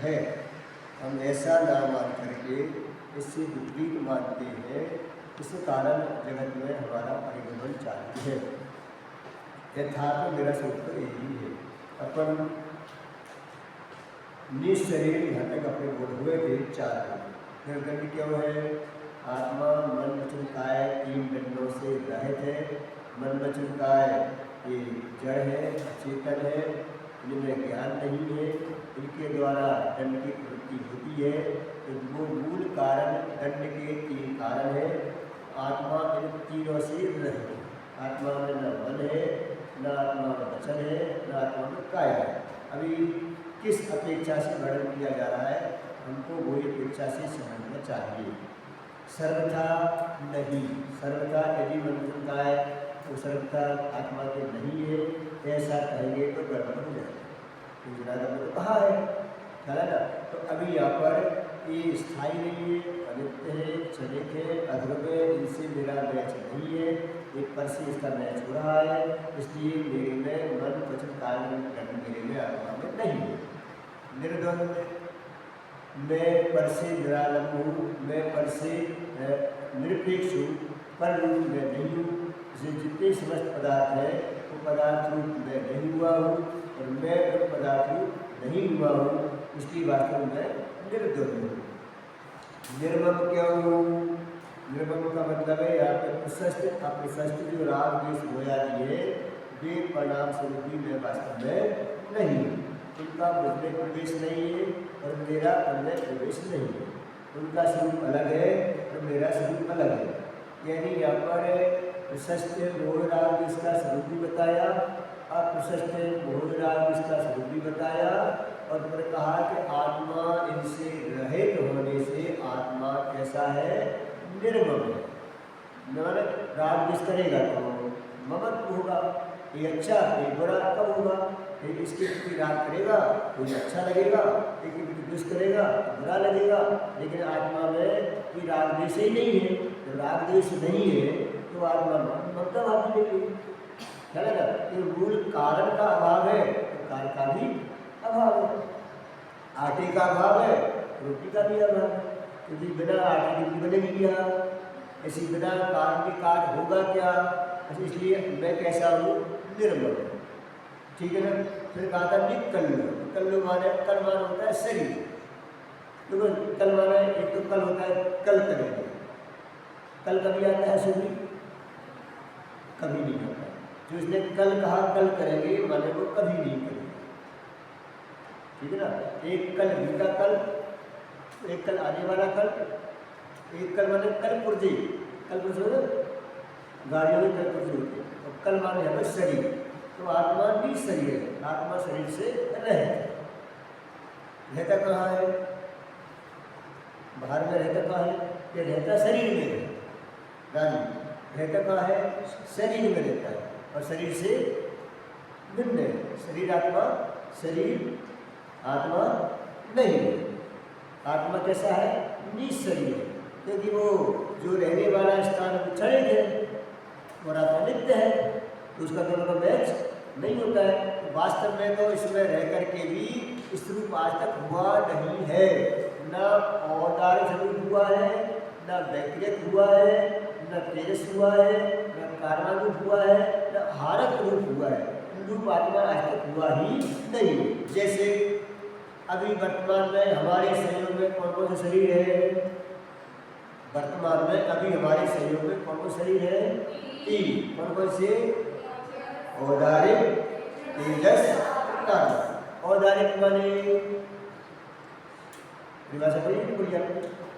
है। हम ऐसा ना मान करके इससे विपरीत मानते हैं, इस कारण जगत में हमारा परिभ्रमण चालू है। यथार्थ मेरा स्वरूप तो यही है। अपन निशरीर यहाँ तक अपने बोध हुए थे 4 निर्दंड क्यों है? आत्मा मन वचन काय 3 दंडों से रहित है। मन वचन काय ये जड़ है, अचेतन है, इनमें ज्ञान नहीं है, इनके द्वारा दंड की प्रवृत्ति होती है। तो वो मूल कारण दंड के 3 कारण है। आत्मा इन तीनों से रहित है। आत्मा में न मन है, न आत्मा में वचन है, न आत्मा में काय है। अभी किस अपेक्षा से वर्णन किया जा रहा है, हमको वही अपेक्षा से समझना चाहिए। सर्वथा नहीं, सर्वथा यदि मन वचन काय तो सर्वथा आत्मा के नहीं है, ऐसा कहेंगे तो गड़बड़ हो जाएगा। तो कहा है ना। तो अभी यहाँ पर ये स्थायी नहीं है, अनित्य है, क्षणिक है, अध्रुव है, इनसे मेरा मैच नहीं है, एक पर से इसका मैच हो रहा है, इसलिए मेरे में मन वचन काय मेरे में आत्मा में नहीं है। निर्द्वंद, मैं पर से निरालंब हूँ, मैं पर से निरपेक्ष हूँ, पर रूप में नहीं हूँ। जितने समस्त पदार्थ हैं वो पदार्थ रूप में नहीं हुआ हूँ और मैं उन पदार्थ रूप नहीं हुआ हूँ, इसलिए वास्तव में निर्द्वंद हूँ। निर्मम क्यों हूँ? निर्मम का मतलब है यहाँ पे प्रशस्त अप्रशस्त जो राग द्वेष होया है, वे परिणाम स्वरूप ही मैं वास्तव में नहीं हूँ। उनका मुझमें प्रवेश नहीं है और मेरा उनमें प्रवेश नहीं है। उनका स्वरूप अलग है और मेरा स्वरूप अलग है। यानी यहाँ पर प्रशस्त मोह राग इसका स्वरूप भी बताया, अप्रशस्त मोह राग इसका स्वरूप भी बताया, और फिर कहा कि आत्मा इनसे रहित होने से आत्मा कैसा है? निर्मम है। मैंने राग द्वेष करेगा तो ममत्व होगा, ये अच्छा ये बुरा कब होगा? इसके प्रति राग करेगा तो अच्छा लगेगा, इसके प्रति द्वेष करेगा तो बुरा लगेगा। लेकिन आत्मा में कोई राग द्वेष ही नहीं है। जब राग द्वेष नहीं है तो आत्मा ममता भाव नहीं है ना। ये मूल कारण का अभाव है तो कार्य का भी अभाव है। आटे का अभाव है, रोटी का भी अभाव है, क्योंकि बिना आटे की रोटी बनेगी क्या? ऐसी बिना कारण के कार्य होगा क्या? इसलिए मैं कैसा हूँ? निर्मल। ठीक है ना। फिर कहा था निकल्लो, निकल्लो माने कल माना होता है शरीर। देखो कल माना है, एक तो कल होता है कल करेंगे, कल कभी आता है सुबह? कभी नहीं आता। जो इसने कल कहा कल करेंगे माने वो कभी नहीं करेंगे। ठीक है ना। एक कल बीता कल, एक कल आने वाला कल, एक कल माने कल पुर्जे, कल पुर्जे गाड़ियों में कल पुर्जे होते हैं, और कल माने हमें शरीर। तो आत्मा भी शरीर है, आत्मा शरीर से रहता कहाँ है? बाहर में रहता कहाँ है? ये रहता शरीर में है। रहता कहाँ है? शरीर में रहता है, और शरीर से भिन्न है। शरीर आत्मा, शरीर आत्मा नहीं है। आत्मा कैसा है? निशरीर है, क्योंकि वो जो रहने वाला स्थान क्षणिक है और आत्मा नित्य है, तो उसका दोनों का मैच नहीं होता है। तो वास्तव में तो इसमें रह करके भी इस रूप आज तक हुआ नहीं है। न औदार्य स्वरूप हुआ है, न व्यक्तिगत हुआ है, न तेजस हुआ है, न कारणारूप हुआ है, न हारक रूप हुआ है। रूप आत्मा आज तक हुआ ही नहीं। जैसे अभी वर्तमान में हमारे सहयोग में कौन कौन से शरीर है? वर्तमान में अभी हमारे सहयोग में कौन कौन शरीर है? 3। कौन कौन से? औदारिक, तेजस, कारण। औदारिक माने परिभाषा पढ़िए बोलिए।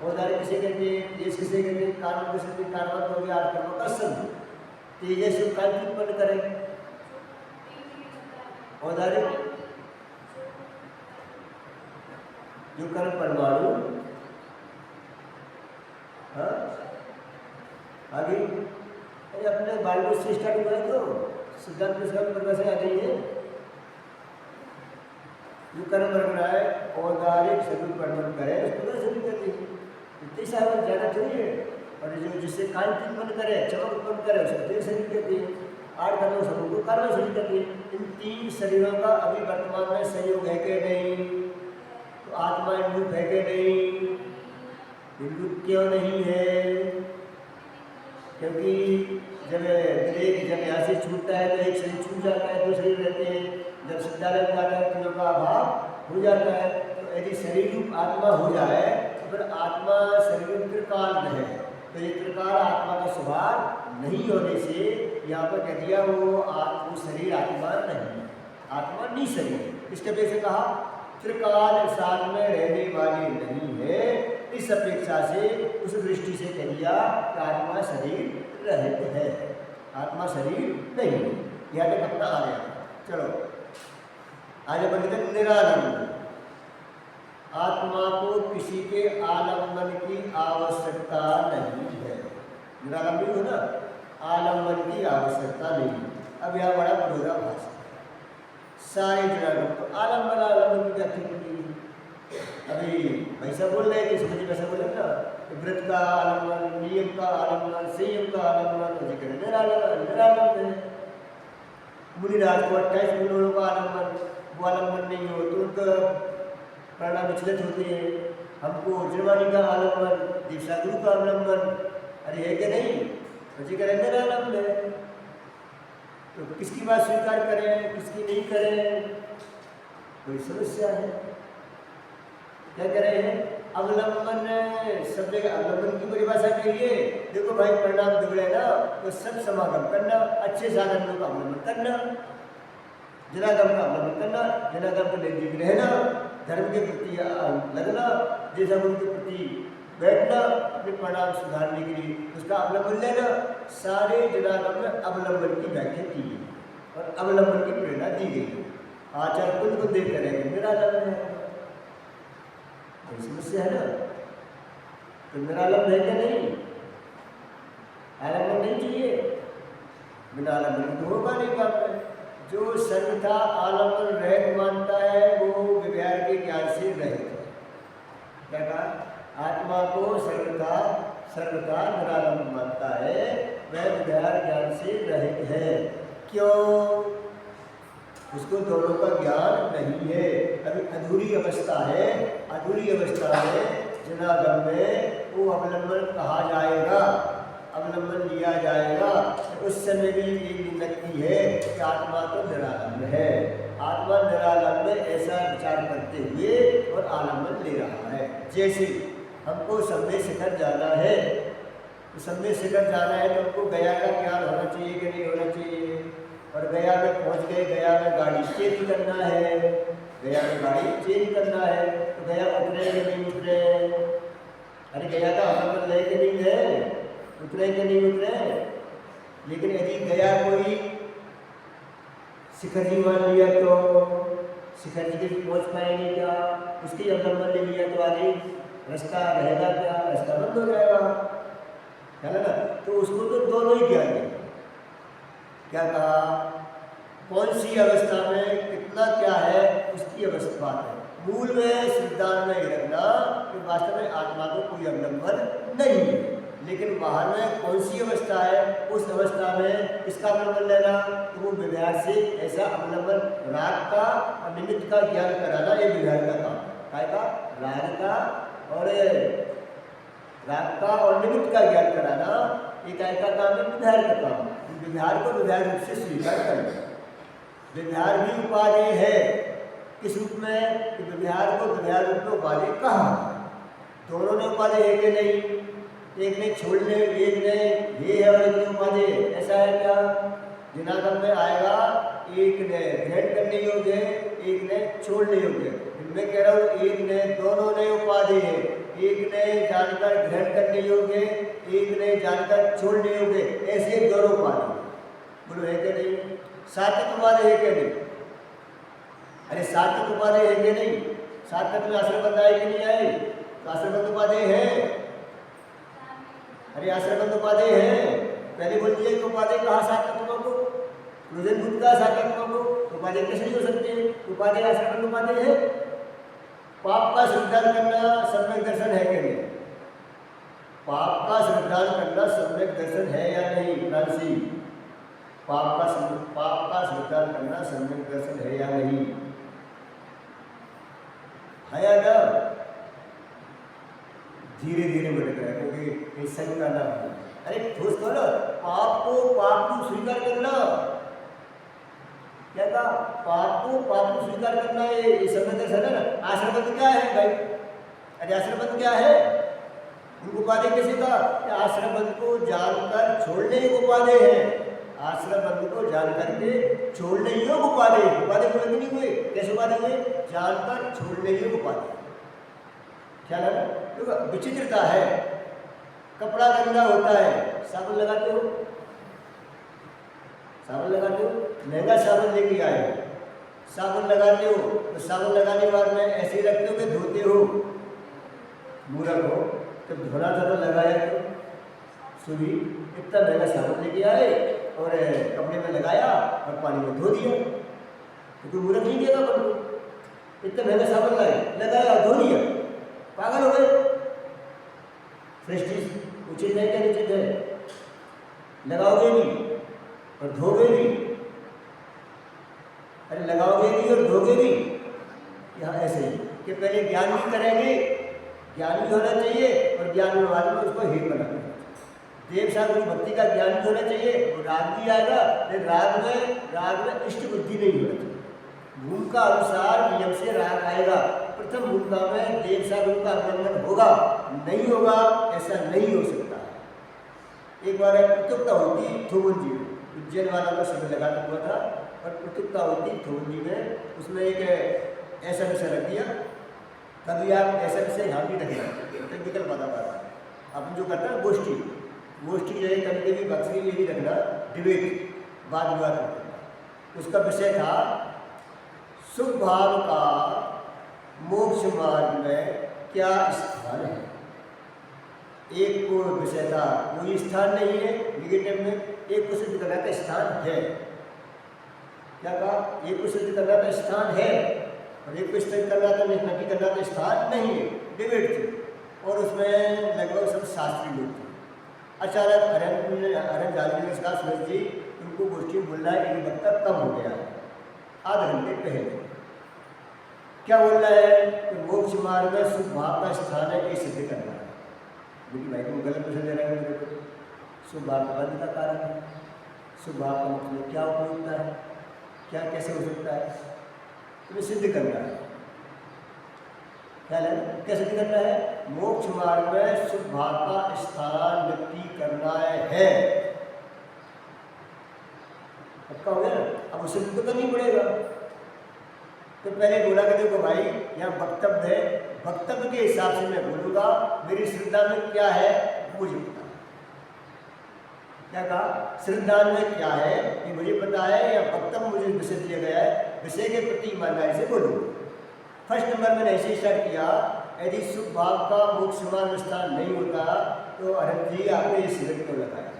औदारिक किसे कहते हैं? तेज किसे कहते हैं? कारण किसे कहते हैं? कारण हो गया आत्मा का संग। तेजस को कार्य उत्पन्न करें। औदारिक जो कर्म परमाणु, हाँ आगे अपने बालकों से स्टार्ट हुआ है तो सिद्धांत परिभाषा आ गई है। जो कर्म बन रहा है औदारिक शरीर परिवर्तन करे उसको शरीर कहते हैं। इतने सारे ज़्यादा थोड़ी है। और जो जिससे कांति उत्पन्न करे, चमक उत्पन्न करे उसको शरीर कहते हैं। 8 कर्मों समूह को कर्म शरीर कहते हैं। इन 3 शरीरों का अभी वर्तमान में संयोग है कि नहीं? तो आत्मा क्यों नहीं है? क्योंकि जब ब्रेक जब यहाँ से छूटता है तो एक शरीर छूट जाता है, दो शरीर रहते हैं। जब सिद्धालय में आता है तीनों का अभाव हो जाता है। तो यदि शरीर रूप आत्मा हो जाए तो फिर आत्मा शरीर में त्रिकाल रहे। तो ये त्रिकाल आत्मा का स्वभाव नहीं होने से यहाँ पर कह दिया वो शरीर आत्मा नहीं, आत्मा नहीं शरीर। इसके अपेक्षा कहा त्रिकाल साथ में रहने वाली नहीं है। इस अपेक्षा से उस दृष्टि से कह दिया कि आत्मा शरीर रहित है, आत्मा शरीर नहीं है। यह तक अपना आ गया। चलो आगे बढ़ते निरालंबन। आत्मा को किसी के आलम्बन की आवश्यकता नहीं है। निरालंबन हो ना, आलम्बन की आवश्यकता नहीं। अब यह बड़ा विरोधाभास है। सारे निरालंबन आलम्बन आलम्बन की व्याख्या की। अभी वैसा बोल रहे थे, समझिए वैसा बोले ना, व्रत का आलम्बन, नियम का आलम्बन, संयम का आलम्बन, निरालंबन है। मुनिराज को 28 गुणों का आलम्बन, वो आलम्बन नहीं हो तो उनका प्राणा विचलित होती है। हमको जर्मानी का आलम्बन, दीक्षा गुरु का आलम्बन, अरे है क्या नहीं? तो जी करें निरालंबन है। तो किसकी बात स्वीकार करें, किसकी नहीं करें, कोई समस्या है। क्या कह रहे हैं? अवलंबन शब्द का अवलंबन की परिभाषा के लिए देखो भाई, परिणाम बिगड़े ना तो सब समागम करना, अच्छे साधनों का अवलंबन करना, जनागम का अवलंबन करना, जनागम के नजदीक रहना, धर्म के प्रति लगना, जैसा उनके प्रति बैठना, अपने परिणाम सुधारने के लिए उसका अवलंबन लेना। सारे जनागम में अवलंबन की व्याख्या की गई और अवलंबन की प्रेरणा दी गई। आचार कुल को देख करेंगे निरालंबन है, कोई समस्या है ना? तो निरालंबन है क्या नहीं? आलम्बन नहीं चाहिए, बिना आलम्बन तो होगा नहीं काम में। जो सर्वथा आलम्बन रहित मानता है वो व्यवहार के ज्ञान से रहित है। क्या कहा? आत्मा को सर्वथा निरालंबन मानता है, वह व्यवहार ज्ञान से रहित है। क्यों? उसको दोनों का ज्ञान नहीं है, अभी अधूरी अवस्था है। अधूरी अवस्था में जनागम में वो अवलंबन कहा जाएगा, अवलंबन लिया जाएगा। उस समय भी एक लगती है कि आत्मा तो निरालंबन है। आत्मा निरालंबन ऐसा विचार करते हुए और आलम्बन ले रहा है। जैसे हमको सम्य शिखर जाना है, तो सम्य शिखर जाना है तो हमको गया का ज्ञान होना चाहिए कि नहीं होना चाहिए? और गया में पहुंच गए, गया में गाड़ी चेंज करना है, गया में गाड़ी चेंज करना है, तो गया उतरे कि नहीं उतरे? अरे गया का अवलंबन ले कि नहीं है, उतरे कि नहीं उतरे? लेकिन यदि गया कोई शिखर जी मान लिया तो शिखर जी के पहुँच पाएंगे क्या? उसकी अवलंबन ले लिया तो आगे रास्ता रहेगा क्या? रास्ता बंद हो जाएगा, है ना? तो उसको तो दोनों ही ज्ञान है। क्या कहा? कौन सी अवस्था में कितना क्या है उसकी अवस्था बात है। मूल में सिद्धांत में रखना कि वास्तव में आत्मा को कोई अवलंबन नहीं है, लेकिन बाहर में कौन सी अवस्था है, उस अवस्था में इसका अवलंबन लेना, तो वो व्यवहार से ऐसा अवलंबन राग का और निमित्त का ज्ञान कराना, ये व्यवहार का काम। काय का? राग का और निमित्त का ज्ञान कराना ये काय का काम है? व्यवहार का काम। व्यवहार को व्यवहार रूप से स्वीकार करना। व्यवहार भी उपाधि है, किस रूप में? व्यवहार को व्यवहार रूप में उपाधि कहा। दोनों ने उपाधि है कि नहीं? एक ने छोड़ने, एक ने ये है और एक ने उपाधि, ऐसा है क्या? जनागम में आएगा, एक ने ग्रहण करने योग्य है, एक ने छोड़ने योग्य है। मैं कह रहा हूँ एक ने, दोनों ने उपाधि है, एक ने जानकर ग्रहण करने योग्य है, एक ने जानकर छोड़ने योग्य है, ऐसे दोनों उपाधि। बोलो है क्या नहीं? सात्विक उपाधि है क्या नहीं? अरे सात्विक उपाधि है क्या नहीं? सात्विक में आश्रमबद्ध आए कि नहीं आए? तो आश्रमबद्ध उपाधि है। अरे आश्रमबद्ध उपाधि है, पहले बोल दिया कि उपाधि कहा सात्विक को, प्रयोजन भूत का सात्विक को, उपाधि कैसे नहीं हो सकते? उपाधि आश्रमबद्ध उपाधि है। पाप का श्रद्धान करना सम्यक दर्शन है कि नहीं? पाप का श्रद्धान करना सम्यक दर्शन है या नहीं? फ्रांसी, पाप का श्रद्धान करना सम्यक दर्शन है या नहीं? है या ना? धीरे धीरे भटक रहा है, क्योंकि ये शंका ना हो। अरे ठोस करो, पाप को पाप को स्वीकार करना। क्या कहा? पाप को पाप को स्वीकार करना, ये समझते है ना। आश्रमबंध क्या है भाई? अरे आश्रमबंध क्या है? उनको उपाधि कैसे कहा? आश्रमबंध को जानकर छोड़ने की उपाधि है। आश्रमबंध को जानकर के छोड़ने योग्य उपाधि। उपाधि को नहीं हुए, कैसे उपाधि हुए? जानकर छोड़ने योग्य उपाधि। क्या लगा? तो विचित्रता है। कपड़ा गंदा होता है, साबुन लगाते हो? साबुन लगाते हो? महंगा साबुन लेके आए हो, साबुन लगाते हो, तो साबुन लगाने के बाद में ऐसे ही रखते हो कि धोते हो? मूर्ख हो, जब धोना था तो लगाया तो सुबह इतना महंगा साबुन लेके आए और कपड़े में लगाया और पानी में धो दिया, तो कोई मूर्ख नहीं देगा अपन को। इतना महंगा साबुन लाए, लगाया, धो दिया, पागल हो गए। सृष्टि उचित है क्या निश्चित है? लगाओगे भी और धोगे भी। अरे लगाओगे भी और धोगे भी। यहाँ ऐसे ही कि पहले ज्ञान भी करेंगे, ज्ञान भी होना चाहिए और ज्ञान में बाद में उसको हित बनाना। देव सागर भक्ति का ज्ञान भी होना चाहिए और राग भी आएगा, लेकिन राग में इष्ट बुद्धि नहीं होना चाहिए। भूमिका अनुसार नियम से राग आएगा। प्रथम भूमिका में देव सागर का उल्लंघन होगा, नहीं होगा ऐसा नहीं हो सकता। एक बार प्रत्युक्ता होती थोबन जी, उज्जैन वाला का समय लगा हुआ था और प्रत्युक्ता होती थोबन जी में, उसमें एक ऐसा विषय रख दिया। कभी आप ऐसा विषय यहाँ भी रखें, टेक्निकल बात अपन जो करता है गोष्ठी जो है, कभी कभी बक्सरी में भी रखना, डिबेट, वाद विवाद करना। उसका विषय था शुभ भाव का मोक्ष मार्ग में क्या स्थान है। एक को विषय था कोई स्थान नहीं है निगेटिव में, एक को सिद्ध करना का स्थान है। क्या कहा? एक को सिद्ध करना का स्थान है और एक को सिद्ध करना का नहीं करना का स्थान नहीं है। डिबेट थी और उसमें लगभग सब शास्त्री लोग थे। अचानक हरण जादू ने कहा, सूरज जी उनको गोष्ठी बोलना है, एक वक्ता कम हो गया आधे घंटे पहले। क्या बोल रहा है कि मोक्ष मार्ग में शुभ भाव का स्थान है, ये सिद्ध करना है। लेकिन भाई तुम गलत प्रश्न दे रहे हैं मेरे को। शुभ भाव का बंध का कारण है, शुभ भाव का मोक्ष में क्या उपयोगिता है, क्या कैसे हो सकता है, तुम्हें सिद्ध करना है। क्या है? कैसे सिद्ध करना है? मोक्ष मार्ग में शुभ भाव का स्थान नक्की करना है। पक्का हो गया? अब उसे तो करना ही पड़ेगा। तो पहले बोला कि देखो भाई यहाँ वक्तव्य है, वक्तव्य के हिसाब से मैं बोलूँगा, मेरी श्रद्धा में क्या है मुझे पता है। क्या कहा? श्रद्धा में क्या है ये मुझे पता है, या वक्तव्य मुझे विषय दिया गया है, विषय के प्रति ईमानदारी से बोलूँगा। फर्स्ट नंबर मैंने ऐसे स्टार्ट किया, यदि शुभ भाव का मोक्ष मार्ग स्थान नहीं होता तो अरविंद जी आपने ये शिविर क्यों लगाया?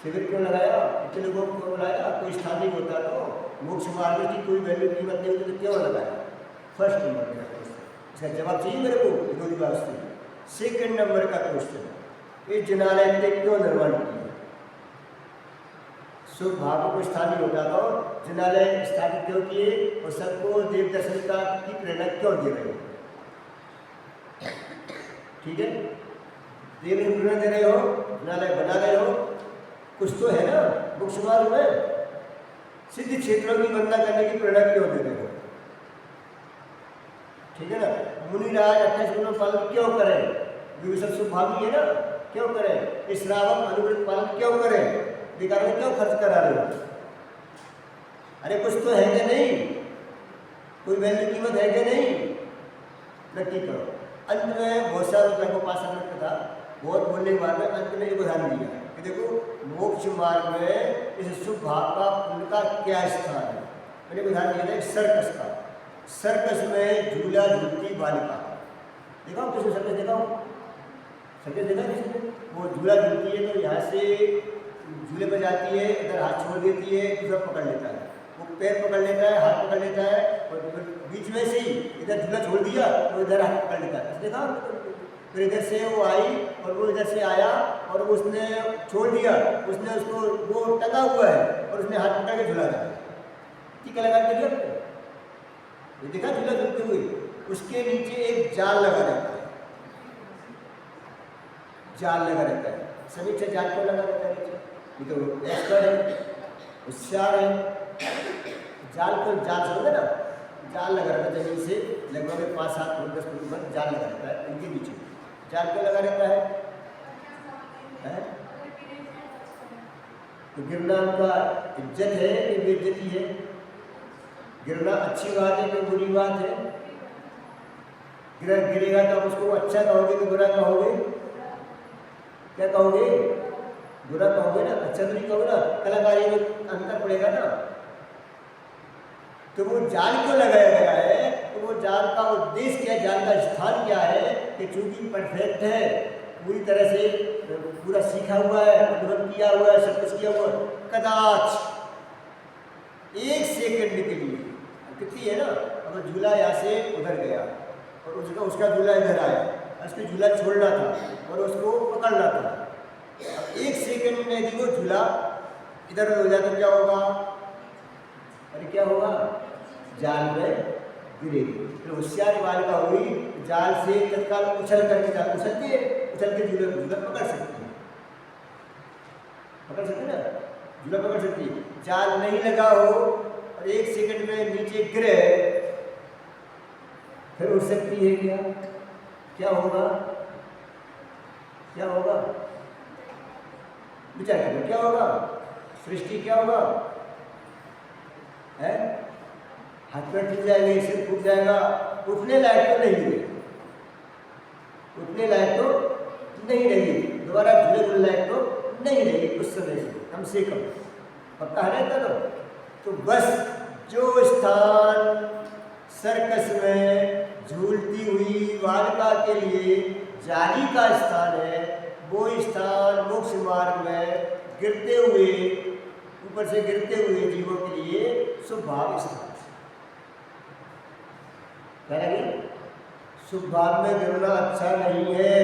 शिविर क्यों लगाया? इतने लोगों को बुलाया, कोई स्थान नहीं होता तो मोक्ष मार्ग की कोई वैल्यू कीमत नहीं होती तो क्यों लगाया? फर्स्ट नंबर मेरा क्वेश्चन, इसका जवाब चाहिए मेरे को विरोधी बात से। सेकेंड नंबर का क्वेश्चन, ये जिनालय ने क्यों निर्माण किया? शुभ भाव को स्थान नहीं होता तो जिनालय स्थापित क्यों किए और सबको देव दर्शन का की प्रेरणा क्यों दे रहे हो? ठीक है, देव ने प्रेरणा दे रहे हो, जिनालय बना रहे हो, कुछ तो है ना मोक्ष मार्ग में। सिद्ध क्षेत्रों की वंदना करने की प्रेरणा क्यों दे रहे हो? ठीक है ना। मुनिराज 28 गुणों पालन क्यों करें? क्योंकि सब शुभ भावी है ना, क्यों करें? इस श्रावक अनुव्रत पालन क्यों करें? बेकार में क्यों खर्च करा रहे हो? अरे कुछ तो है क्या नहीं? कोई वैल्यू कीमत है क्या नहीं? नक्की करो। अंत में बहुत सारे को 5 मिनट था, बहुत बोलने के बाद में अंत में एक उदाहरण दिया कि देखो मोक्ष मार्ग में इस शुभ भाव का उनका क्या स्थान है। मैंने उदाहरण दिया था सर्कस का। सर्कस में झूला झूलती बालिका, देखा किसी सर्कस देखा हो? सर्कस देखा किसी? वो झूला झूलती है तो यहाँ से झूले पर जाती है, इधर हाथ छोड़ देती है, दूसरा पकड़ लेता है, वो पैर पकड़ लेता है, हाथ पकड़ लेता है और बीच में से ही इधर झूला छोड़ दिया तो इधर हाथ पकड़ लेता है। देखा? फिर इधर से वो आई और वो इधर से आया और उसने छोड़ दिया, उसने उसको वो टंगा हुआ है और उसने हाथ पकड़ के झूला दिया। टीका लगा के दिया, ये देखा झूला झूलते हुए? उसके नीचे एक जाल लगा रहता है, जाल लगा रहता है। समीक्षा जाल क्यों लगा रहता है नीचे? ये तो एक्सपर्ट है, होशियार है। जाल को जाल समझे ना, जाल लगा रहता है जमीन से लगभग 5-7 फुट 10 फुट पर जाल लगा रहता है उनके नीचे। जाल क्यों लगा रहता है? तो गिरना उनका इज्जत है कि बेइज्जती है? गिरना अच्छी बात है कि बुरी बात है? गिरेगा तो आप उसको अच्छा कहोगे कि बुरा कहोगे? क्या कहोगे? बुरा कहोगे ना, अच्छा तो नहीं कहोगे ना, कलाकारी में अंतर पड़ेगा ना। तो वो जाल क्यों लगाया गया है? तो वो जाल का उद्देश्य क्या है, जाल का स्थान क्या है कि चूंकि परफेक्ट है, पूरी तरह से पूरा सीखा हुआ है, अनुभव किया हुआ है, सब कुछ किया हुआ है, कदाच 1 सेकंड के लिए कितनी है ना, अगर झूला यहाँ से उधर गया और उसका झूला इधर आया, उसको झूला छोड़ना था और उसको पकड़ना था। अब 1 सेकंड में यदि वो झूला इधर हो जाए तो क्या होगा? अरे क्या होगा? जाल में गिरेगी। फिर होशियार बालिका हुई, जाल से तत्काल उछल करके जाल उछलती है, उछल के झूला पकड़ सकती है, पकड़ सकती है ना, झूला पकड़ सकती है। जाल नहीं लगा हो और 1 सेकंड में नीचे गिरे, फिर उठ सकती है क्या? क्या होगा? क्या होगा? विचार करो, क्या होगा? सृष्टि क्या होगा? है हाथ पैर टूट जाएंगे, सिर फूट जाएगा, उठने लायक तो नहीं रही, उठने लायक तो नहीं रही, दोबारा झूले लायक तो नहीं रही उस समय से कम पक्का है ना। तो बस जो स्थान सर्कस में झूलती हुई बालिका के लिए जाली का स्थान है, वो स्थान मोक्ष मार्ग में गिरते हुए, ऊपर से गिरते हुए जीवों के लिए शुभ भाव स्थान है। शुभ भाव में गिरना अच्छा नहीं है,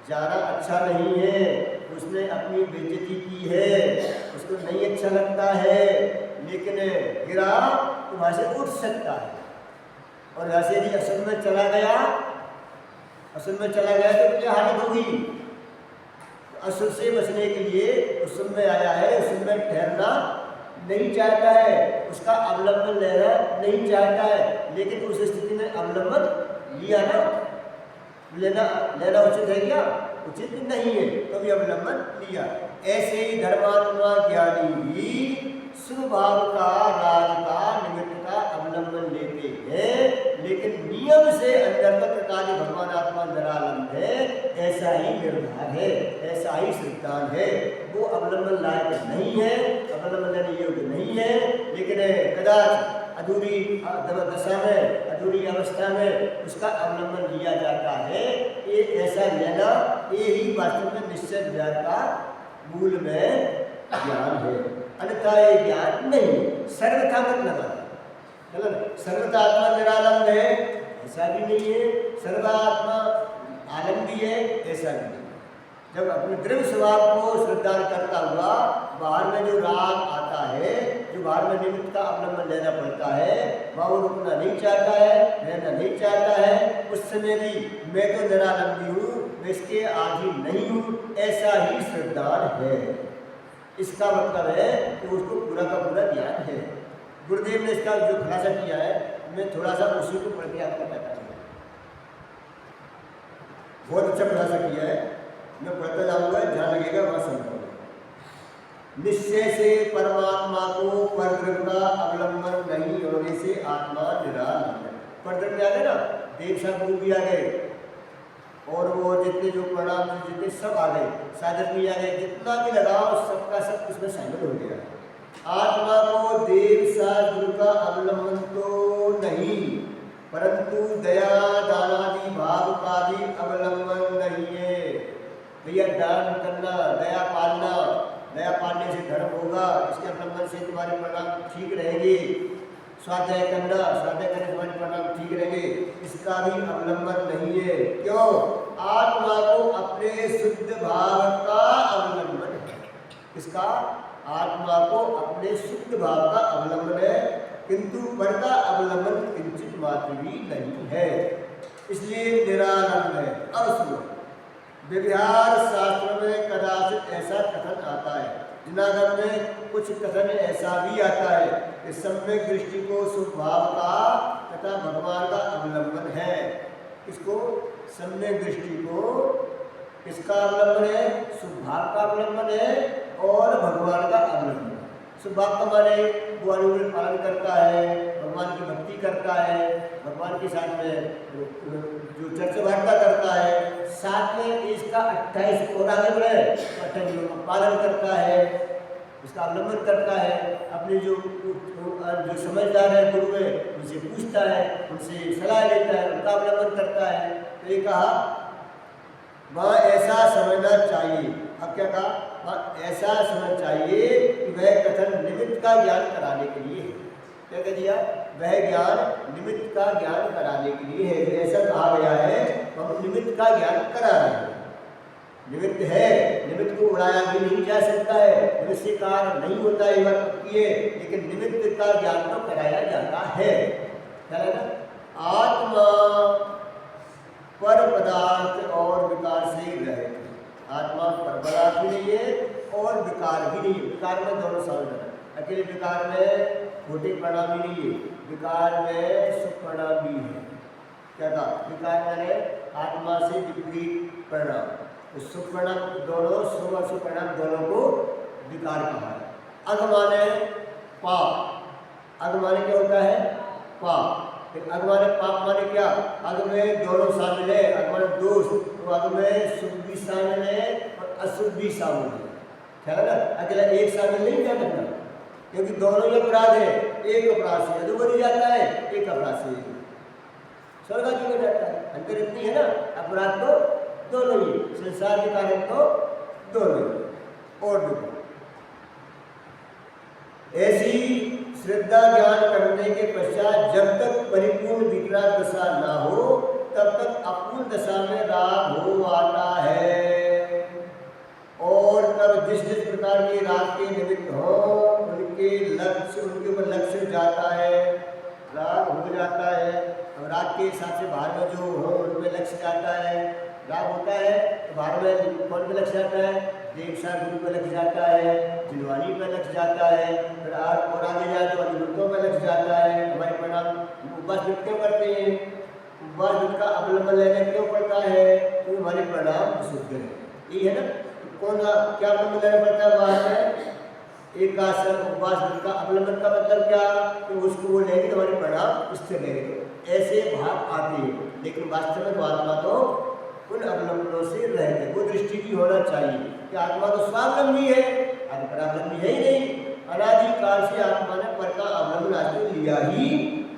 जाना अच्छा नहीं है, उसने अपनी बेइज्जती की है, उसको नहीं अच्छा लगता है, लेकिन गिरा तो वहाँ से उठ सकता है। और यहाँ से यदि असल में चला गया, असल में चला गया तो क्या हालत होगी? असल से बचने के लिए उस में आया है, उस में ठहरना नहीं चाहता है, उसका अवलंबन लेना नहीं चाहता है, लेकिन उस स्थिति में अवलंबन लिया ना, लेना उचित है क्या? उचित नहीं है, तो भी अवलंबन लिया। ऐसे ही धर्मात्मा ज्ञानी भी शुभ भाव का, राज का, निमित्त का अवलंबन लेते हैं, लेकिन नियम से अंतर्गत काली भगवान आत्मा निरालंब है, ऐसा ही निर्धार है, ऐसा ही सिद्धांत है। वो अवलंबन लायक नहीं है, अवलंबन लेने योग्य नहीं है, लेकिन कदाच अधूरी दशा में, अधूरी अवस्था में उसका अवलंबन लिया जाता है। ये ऐसा लेना, ये ही वास्तव में निश्चय ज्ञान का मूल में ज्ञान है, अन्यथा ये ज्ञान नहीं। सर्वथा मत लगाना, सर्वथा आत्मा निरालंब है ऐसा भी नहीं है, सर्वात्मा आलम्बी है ऐसा भी नहीं। जब अपने दृढ़ स्वभाव को श्रद्धा करता हुआ बाहर में जो राग आता है, जो बाहर में निमित्त का अवलंबन लेना पड़ता है, वहाँ वो रुकना नहीं चाहता है, रहना नहीं चाहता है, उस समय भी मैं तो निरालंबी हूँ, मैं इसके अधीन नहीं हूँ, ऐसा ही श्रद्धान है। इसका मतलब है कि उसको पूरा का पूरा ज्ञान है। गुरुदेव ने इसका जो खुलासा किया है, मैं थोड़ा सा उसी को पढ़ के आपको बताता हूँ। बहुत अच्छा खुलासा किया है, मैं पढ़ता जाऊँगा, ध्यान लगेगा वहाँ समझाऊँगा। निश्चय से परमात्मा को परद्रव्य का अवलंबन नहीं होने से आत्मा निरालंब है। परद्रव्य आ गए ना, देव गुरु भी आ गए, और वो जितने जो प्रणाम जितने सब आ गए, साधक भी आ गए, जितना भी लगाओ सबका सब उसमें शामिल हो गया। आत्मा को देव गुरु का अवलंबन तो नहीं, परंतु दया दानादि भाव का भी अवलंबन नहीं है। भैया दान करना, दया पालना, दया पालने से धर्म होगा, इसके अवलंबन से तुम्हारे परिणाम ठीक रहेंगे। स्वाध्याय करना, स्वाध्याय करने से तुम्हारे परिणाम ठीक रहेंगे, इसका भी अवलंबन नहीं है। क्यों? आत्मा को अपने शुद्ध भाव का अवलंबन है। इसका आत्मा को अपने शुद्ध भाव का अवलंबन है, किंतु पर का अवलंबन किंचित मात्र मात्र भी नहीं है, इसलिए निरानंद है। अब सुनो, व्यवहार शास्त्र में कदाचित ऐसा कथन आता है, जिनागम में कुछ कथन ऐसा भी आता है कि सम्यक दृष्टि को स्वभाव का तथा भगवान का अवलंबन है। इसको सम्यक दृष्टि को किसका अवलंबन है? स्वभाव का अवलंबन है और भगवान का अवलंबन। स्वभाव का माने वो अनुग्रह पालन करता है, भगवान की भक्ति करता है, भगवान के साथ में जो चर्चा वार्ता करता है, साथ में इसका 28 और आगे बढ़े 28 का पालन करता है, उसका अवलंबन करता है, अपने जो समझदार है गुरु है उनसे पूछता है, उनसे सलाह लेता है, उनका अवलंबन करता है। तो ये कहा वह ऐसा समझना चाहिए। अब क्या कहा? वह ऐसा समझना चाहिए कि वह कथन निमित्त का ज्ञान कराने के लिए है। क्या कह दिया? वह ज्ञान निमित्त का ज्ञान कराने के लिए है। ऐसा कहा गया है, हम निमित्त का ज्ञान करा रहे हैं। निमित्त है, निमित्त को उड़ाया भी नहीं जा सकता है, निमित्त से कार्य नहीं होता है, बात पक्की है, लेकिन निमित्त का ज्ञान तो कराया जाता है। क्या है ना? आत्मा पर पदार्थ और विकार से रहित। आत्मा पर पदार्थ भी नहीं है और विकार भी नहीं है। विकार में दोनों शामिल है। अकेले विकार में खोटे परिणाम भी नहीं है, विकार में सुख परिणाम भी है। क्या कहा? विकार माने आत्मा से विपरीत परिणाम, तो सुख परिणाम दोनों, शुभ और शुभ परिणाम दोनों को विकार कहा है। अग माने पाप, अग माने क्या होता है? पाप। अग माने पाप माने क्या? अग में दोनों शामिल है, अग माने दोष, तो अग में शुभ भी शामिल है और अशुभ भी शामिल है। ख्याल है ना? अकेला एक शामिल नहीं क्या करना, क्योंकि दोनों ही अपराध है। एक अपराध से अधोगति जाता है, एक अपराध से स्वर्गादि हो जाता है। अंतर इतनी है ना, अपराध तो दोनों ही, संसार के कारण तो दोनों ही। और देखो, ऐसी श्रद्धा ज्ञान करने के पश्चात जब तक परिपूर्ण विकराल दशा ना हो, तब तक अपूर्ण दशा में राग हो आता है। और तब जिस जिस प्रकार के राग के निमित्त हो, उनके लक्ष्य, उनके ऊपर लक्ष्य जाता है, राग हो जाता है। अब राग के हिसाब से बाहर में जो हो उनमें लक्ष्य जाता है। राग होता है तो बाहर में कौन पे लक्ष्य जाता है? देवसा गुरु पे लग जाता है, जिनवानी पे लग जाता है, फिर और आगे जाए तो अनिरुद्धों पे लग जाता है। हमारे परिणाम उपवास व्रत क्यों करते हैं? उपवास व्रत का अवलंबन लेना क्यों पड़ता है? तो हमारे परिणाम शुद्ध है। ये है ना? तो कौन सा क्या अवलंबन लेना पड़ता है? बाहर में एक आसन उपवास व्रत का अवलंबन का मतलब क्या? कि उसको वो लेंगे तो हमारे परिणाम स्थिर रहेंगे। ऐसे भाव आते हैं, लेकिन वास्तव में आत्मा तो उन अवलंबनों से रहते। वो दृष्टि भी होना चाहिए कि आत्मा तो स्वावलंबी है, आत्मा परावलंबी है ही नहीं। अनादिकाल से आत्मा ने पर का अवलंबन आज तो लिया ही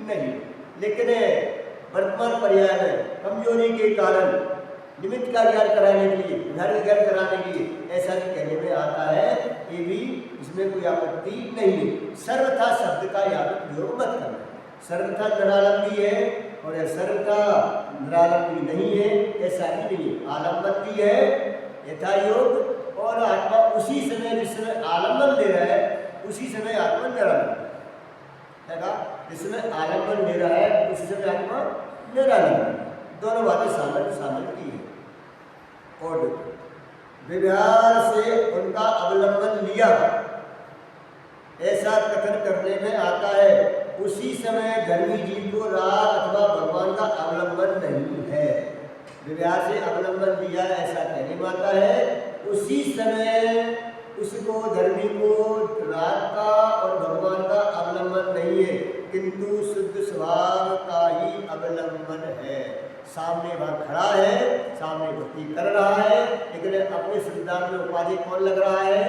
नहीं, लेकिन वर्तमान पर्याय में कमजोरी के कारण निमित्त का ज्ञान कराने के लिए, उदाहरण का ज्ञान कराने के लिए ऐसा भी कहने में आता है। ये भी इसमें कोई आपत्ति नहीं है। सर्वथा शब्द का यहाँ प्रयोग मत करना। सर्वथा निरालंबी है और यह सर्वथा निरालंबी नहीं है, ऐसा ही नहीं है। आलम्बन भी है यथा योग, और आत्मा उसी समय जिस समय आलम्बन ले रहा है उसी समय आत्मा निरालंबन है। जिस समय आलम्बन ले रहा है उसी समय आत्मा निरालंबन, दोनों बातें शामिल की है। और व्यवहार से उनका अवलंबन लिया ऐसा कथन करने में आता है। उसी समय धर्मी जीव को राग अथवा भगवान का अवलंबन नहीं है। व्यवहार से अवलंबन लिया ऐसा कहने में आता है, उसी समय उसको धर्मी को राग का और भगवान का अवलंबन नहीं है, किंतु शुद्ध स्वभाव का ही अवलंबन है। सामने वह खड़ा है, सामने भक्ति कर रहा है, लेकिन अपने सिद्धांत में उपाधि कौन लग रहा है?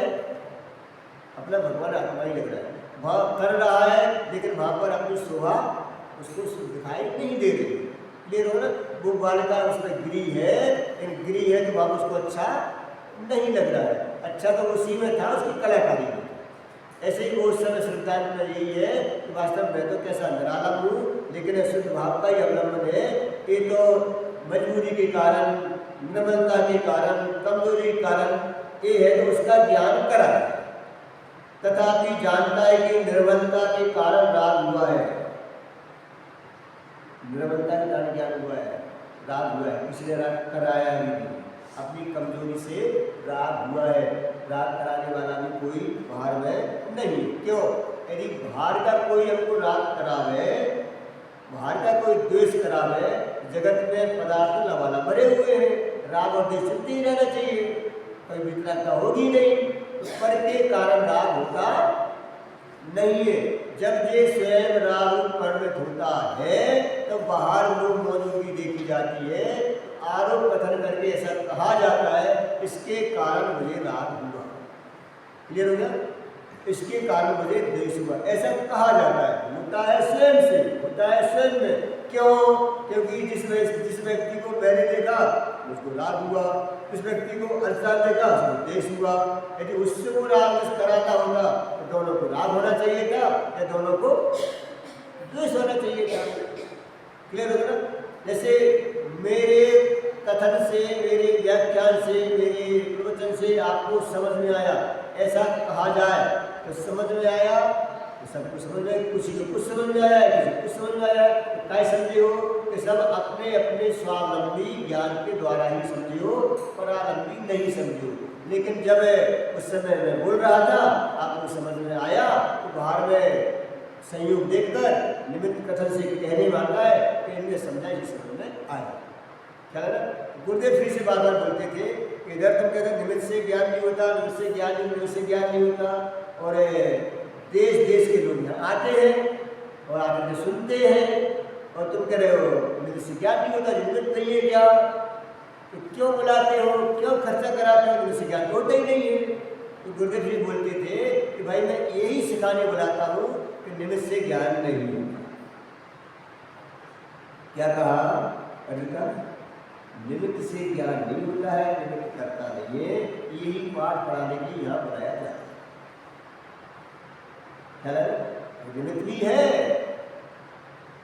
अपना भगवान आत्मा ही लग रहा है। वह कर रहा है लेकिन वहाँ पर अपनी शोभा उसको दिखाई नहीं दे रही। क्लियर हो ना? वो बालिका उसमें गिरी है, लेकिन गिरी है तो वहाँ उसको अच्छा नहीं लग रहा है। अच्छा तो उसी में था, उसकी कलाकारी में। ऐसे ही वो उस समय सिद्धांत में यही है कि वास्तव में तो कैसा निरालंब हूँ, लेकिन शुद्ध भाव का ही अवलंबन है। ये तो मजबूरी के कारण, निर्बलता के कारण, कमजोरी के कारण ये है, तो उसका ज्ञान करा है। तथापि जानता है कि निर्बलता के कारण राग हुआ है। निर्मलता के कारण ज्ञान हुआ है, राग हुआ है, किसी ने राग कराया ही नहीं, अपनी कमजोरी से राग हुआ है। राग कराने वाला भी कोई बाहर में नहीं। क्यों? यदि बाहर का कोई हमको राग करावे, बाहर का कोई द्वेष करावे, जगत में पदार्थ लवाला भरे हुए हैं, राग और द्वेष चलते ही रहना चाहिए, कोई वितरकता होगी नहीं। तो पर के कारण राग होता नहीं है। जब ये स्वयं राग परिणत होता है तो बाहर लोग मौजूदगी देखी जाती है, आरोप कथन करके ऐसा कहा जाता है इसके कारण मुझे राग हुआ। क्लियर हो गया? इसके कारण मुझे द्वेष हुआ, ऐसा कहा जाता है। होता है स्वयं से, होता है स्वयं में। क्यों? क्योंकि जिस व्यक्ति को पहले देखा उसको राग हुआ, जिस व्यक्ति को अज्ञात देखा उसको द्वेष हुआ। यदि उससे वो राग कराता होगा तो दोनों को राग होना चाहिए था या दोनों को द्वेष होना चाहिए था। क्लियर हो गया? जैसे मेरे कथन से, मेरे व्याख्यान से, मेरे प्रवचन से आपको समझ में आया, ऐसा कहा जाए तो समझ में आया तो सबको समझ में, किसी को कुछ समझ में आया, किसी को कुछ समझ में आया। तो क्या समझे हो कि सब अपने अपने स्वावलंबी ज्ञान के द्वारा ही समझे हो, परालंबी नहीं समझे हो। लेकिन जब उस समय मैं बोल रहा था आपको समझ में आया तो बाहर में संयोग देखकर निमित्त कथन से कहने वाला है कि इनने समझा, ये समझ में आया। क्या है ना? गुरुदेव श्री से बार बार बोलते थे कि इधर तुम कहते निमित्त से ज्ञान नहीं होता, निमित्त से ज्ञान नहीं, निमित्त से ज्ञान नहीं होता, और देश देश के लोग यहाँ आते हैं और आकर के सुनते हैं और तुम कह रहे हो निमित्त से ज्ञान नहीं होता, निमित्त नहीं है क्या? तो क्यों बुलाते हो, क्यों खर्चा कराते हो? निमित्त से ज्ञान होता ही नहीं है। तो गुरुदेव जी बोलते थे कि भाई मैं यही सिखाने बुलाता हूँ कि निमित्त से ज्ञान नहीं होता। क्या कहा अनिका? निमित्त से ज्ञान नहीं होता है, निमित्त करता नहीं है। यही पाठ पढ़ाने के लिए यहाँ बुलाया जाता है। निमित्त भी है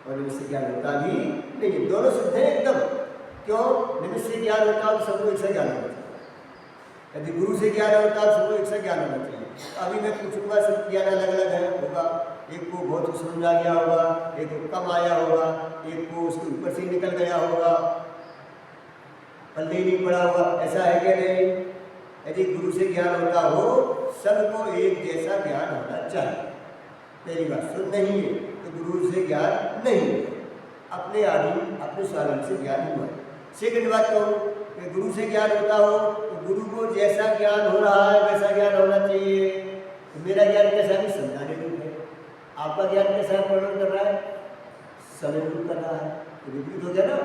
और निमित्त से ज्ञान होता भी नहीं है, दोनों सिद्ध है एकदम। क्यों? निमित्त से ज्ञान होता तो सबको एक सा ज्ञान होना चाहिए, यदि गुरु से ज्ञान होता तो सबको एक सा ज्ञान होना चाहिए। अभी मैं पूछूंगा सब ज्ञान अलग अलग है होगा, एक को बहुत समझ आ गया होगा, एक को कम आया होगा, एक को उसके ऊपर से निकल गया होगा, पल्ले ही नहीं पड़ा होगा। ऐसा है क्या? नहीं। यदि गुरु से ज्ञान होता हो सबको एक जैसा ज्ञान होना चाहिए। पहली बात सुन नहीं है तो गुरु से ज्ञान नहीं है, अपने आदि अपने स्वाधीन से ज्ञान हुआ है। सेकंड बात कहूँ कि गुरु से ज्ञान होता हो तो गुरु को जैसा ज्ञान हो रहा है वैसा ज्ञान होना चाहिए। तो मेरा ज्ञान कैसा है? समझाने रूप है। आपका ज्ञान कैसा है? वर्णन कर रहा है, समय रूप कर रहा है, तो विपरीत हो गया ना।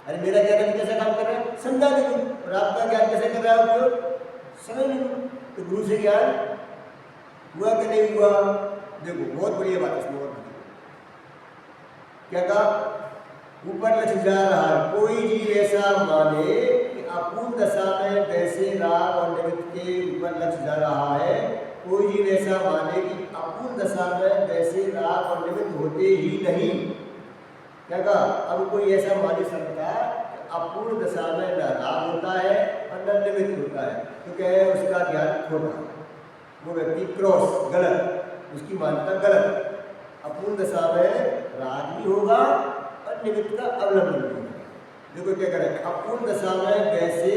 अरे मेरा ज्ञान अभी कैसा काम कर रहा है? समझाने रूप, और आपका ज्ञान कैसे कर रहा है उपयोग? समय रूप। तो गुरु से ज्ञान हुआ कि नहीं हुआ? देखो बहुत बढ़िया बात है। क्या कहा? ऊपर लक्ष्य जा रहा है, कोई जीव ऐसा माने कि अपूर्ण दशा में वैसे राग और निमित्त के ऊपर लक्ष्य जा रहा है। कोई जीव ऐसा माने कि अपूर्ण दशा में वैसे राग और निमित्त होते ही नहीं। क्या कहा? अब कोई ऐसा मान सकता है कि अपूर्ण दशा में न राग होता है और न निमित्त होता है, तो क्या है? उसका ज्ञान खोटा, वो व्यक्ति क्रॉस, गलत, उसकी मान्यता गलत। अपूर्ण दशा में राग भी होगा और निमित्त का अवलंबन भी होगा। देखो क्या करें, अपूर्ण दशा में वैसे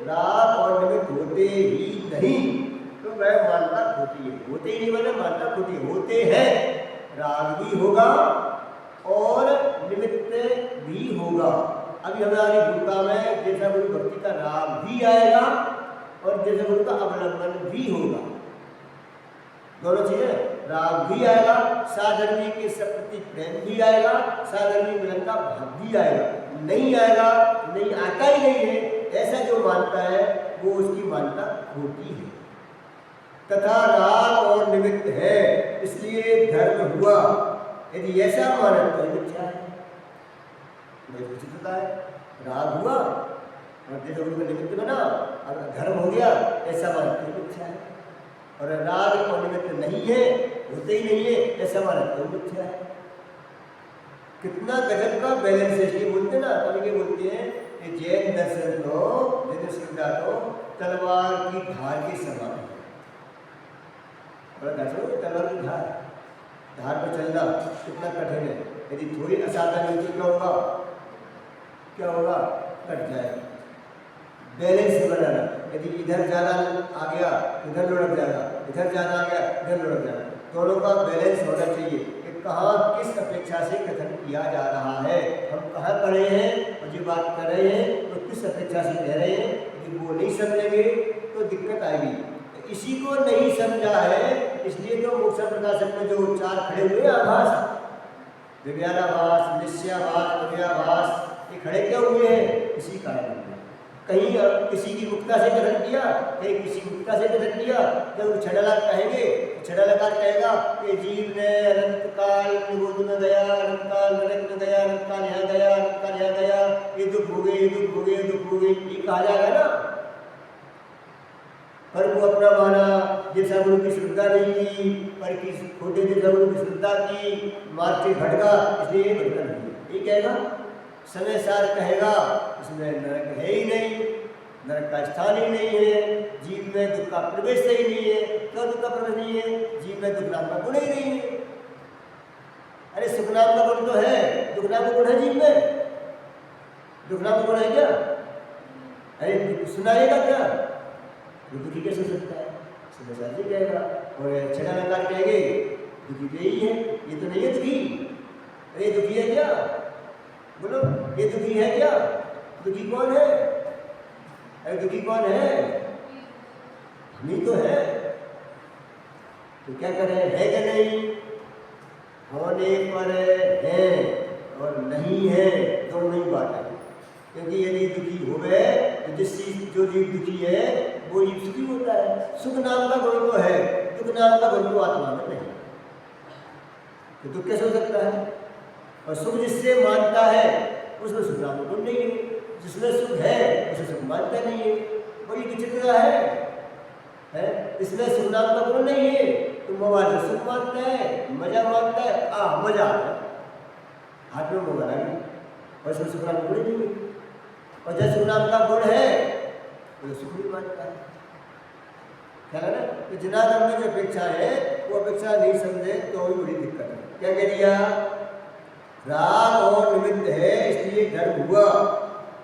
राग और निमित्त होते ही नहीं, तो वह मान्यता खोटी है। होते ही नहीं माने मान्यता खोटी है। होते हैं, राग भी होगा और निमित्त भी होगा। अभी हमारी भूमिका में जैसा गुरु भक्ति का राग भी आएगा और जैसा गुरु का अवलंबन भी होगा, दोनों चीजें। राग भी आएगा, साधर्मी के प्रति प्रेम भी आएगा, साधर्मी मिलन का भाव भी आएगा। नहीं आएगा, नहीं आता ही नहीं है, ऐसा जो मानता है वो उसकी मान्यता खोटी है। तथा राग और निमित्त है इसलिए धर्म हुआ, यदि ऐसा माने तो मिथ्या है। है राग हुआ और जैसे उनको निमित्त बना, अब धर्म हो गया, ऐसा मानते मिथ्या है। और राग और निमित्त नहीं है, होते ही नहीं है, ऐसा मानते मिथ्या है। कितना गजब का बैलेंस है। इसलिए बोलते ना, कभी के बोलते हैं कि जैन दर्शन तो, जैन श्रद्धा तो तलवार की धार के समान है। तलवार की धार पर चलना कितना कठिन है। यदि थोड़ी असावधानी हो तो क्या होगा, क्या होगा, कट जाएगा। बैलेंस बनाना, यदि इधर ज़्यादा आ गया इधर लुढ़क जाएगा, इधर ज़्यादा आ गया इधर लुढ़क जाएगा। दोनों का बैलेंस होना चाहिए कि कहाँ किस अपेक्षा से कथन किया जा रहा है, हम कहाँ खड़े हैं और जो बात कर रहे हैं तो किस अपेक्षा से कह रहे हैं। यदि वो नहीं समझेंगे तो दिक्कत आएगी। तो इसी को नहीं समझा है, इसलिए तो मोक्ष प्रकाशन में जो चार खड़े हुए आभास, विज्ञानाभास, निश्चयाभास, प्रमेयाभास, ये खड़े क्यों हुए हैं, इसी कारण। कहीं किसी की मुक्ता से कथन किया, कहीं किसी मुक्ता से कथन किया। जब छड़ाला कहेंगे, छड़ालाकार कहेगा कि जीव ने अनंत काल निबोध में गया, अनंत काल नरक में गया, अनंत काल यहाँ गया, अनंत काल यहाँ गया, ये दुख हो गए, ये दुख हो गए, ये दुख हो गए, ये कहा जाएगा ना। पर वो अपना माना, जैसा गुरु की श्रद्धा नहीं की, पर की खोटे जैसा गुरु की श्रद्धा की, मार्ग से भटका, इसलिए ये भटका नहीं। ये कहेगा समय सार कहेगा इसमें नरक है ही नहीं, नरक का स्थान ही नहीं है, जीव में दुख का प्रवेश ही नहीं है। क्यों दुख का प्रवेश नहीं है, जीव में दुख नाम का गुण ही नहीं है। अरे सुख नाम का गुण तो है, दुख नाम का गुण है जीव में, दुख नाम का गुण है क्या? अरे सुनाएगा क्या, दुखी कैसे हो सकता है, समय जी कहेगा। और छठा नकार कहेंगे दुखी तो यही है, ये तो नहीं है दुखी। अरे दुखी है क्या, बोलो ये दुखी है क्या, दुखी कौन है? अरे दुखी कौन है, हम ही तो है। तो क्या करें, है क्या नहीं, होने पर है और नहीं है दोनों ही बात है। क्योंकि यदि दुखी हो गए तो जिस चीज जो जीव दुखी है वो जीव सुखी होता है। सुख नाम का गुण तो है, दुख नाम का गुण तो आत्मा में नहीं, तो दुख कैसे हो सकता है? और सुख जिससे मानता है उसमें सुख नाम का गुण नहीं है, जिसमें सुख है उसे सुख मानता नहीं है। बड़ी विचित्रता है? इसमें सुख नाम का गुण नहीं है तो मोबाइल से सुख मानता है, मजा मानता है, मजा आ रहा है, हाथ में मोबाइल आ गया और इसमें सुख नाम का गुण नहीं है। और जब सुख नाम का गुण है तो सुख नहीं मानता है, क्या है ना। तो जनार्दन में जो अपेक्षा है वो अपेक्षा नहीं समझे तो भी बड़ी दिक्कत है। क्या कह दिया, राग और निमित्त है इसलिए धर्म हुआ,